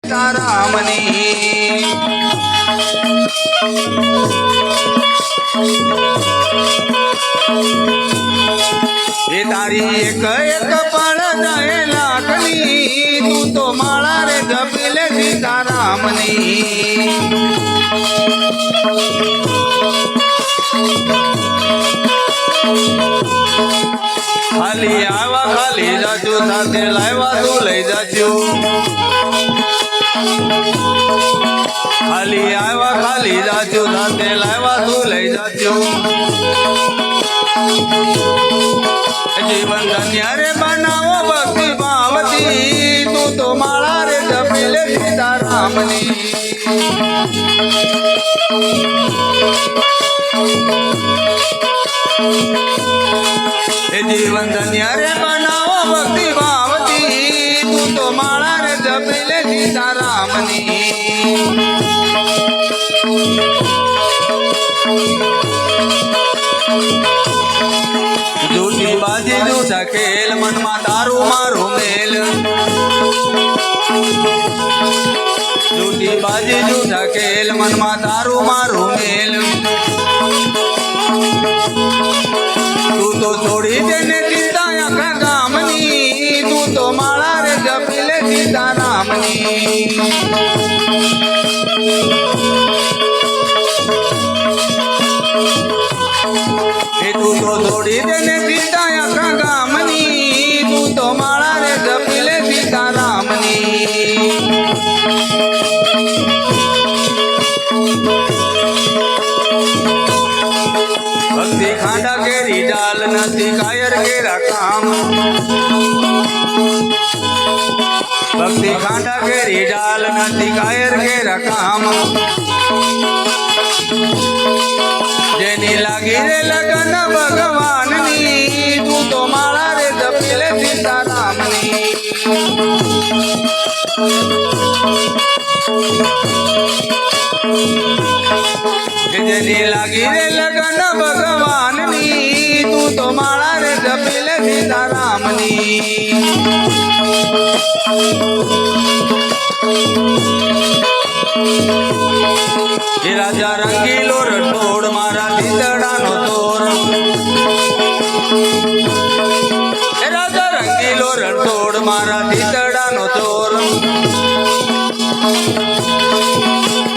સીતારામની એ તારી એક એક પણ જાય લાખની તું તો માળા રે જપી લે સીતારામની ખાલી આવા ખાલી જાજો સાથે લાવ્યા તું લઈ જાજો ખાલી આવા ખાલી જાજો સાથે લાવ્યા તું લઈ જાજો જીવન ધન્ય રે બનાવો ભક્તિ ભાવતી તું તો માળા રે જપી લે સીતારામની जीवन धन्य रे बनाओ भक्ति भावती तू तो माला रे जपी ले सीतारामनी झूठी बाजी झूठा खेल मन में तारू मारू मेल झूठी बाजी झूठा खेल मन में तारू मारू मेल तू तो छोड़ी देने चिंता आखा गामनी तू तो माला रे जपी ले सीतारामनी तू तो छोड़ी देने चिंता आखा गामनी तू तो माला रे जपी ले सीतारामनी भक्ति खांडा केरी डाल नदी कायर केरा काम भक्ति खांडा केरी डाल नदी कायर केरा काम जेनी लागी रे लगन भगवान नी तू तो माला रे जपी ले सीतारामनी जेनी लागी रे लगन भगवान नी तू तो माला रे जपी ले सीतारामनी राजा रंगीलो रटोड़ मारा दीदड़ा नो तोर राजा रंगीलो रटोड़ मारा दीदड़ा नो तोर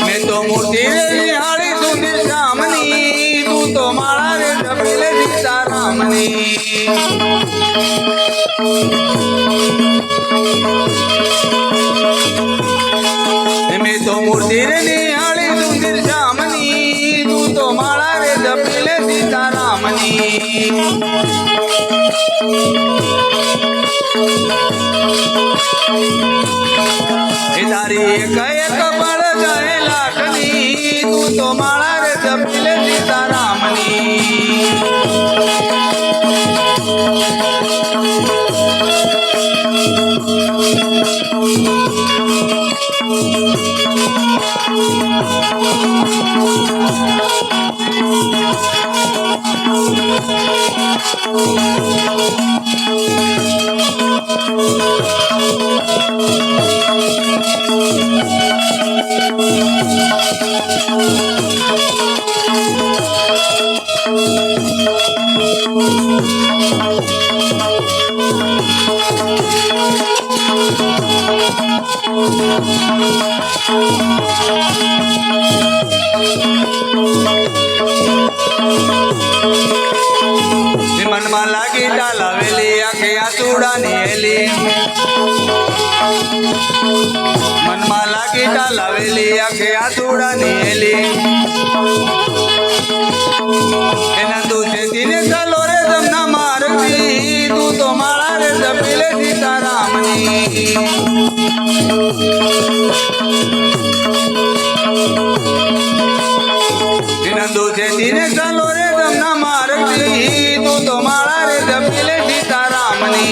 मैं तो मूर्ति रे निहाली सुंदर श्यामनी तू तो माला रे जपी ले सीतारामनी मैं तो मूर्ति रे निहाली सुंदर श्यामनी तू तो माला रे जपी ले सीतारामनी तारी एक एक बड़ जाए लाखनी तू तो माला रे जपी ले सीतारामनी मन में लागी डालावेली आखे आचूड़ा नीली मन में लागी डालावेली आखे आचूड़ा नीली दूसरे दिन चलो रे जमना मारती तू तो माला रे जपी ले सीतारामनी दूसरे दिन चलो रे जमना मारती तू तो माला रे जपी ले सीतारामनी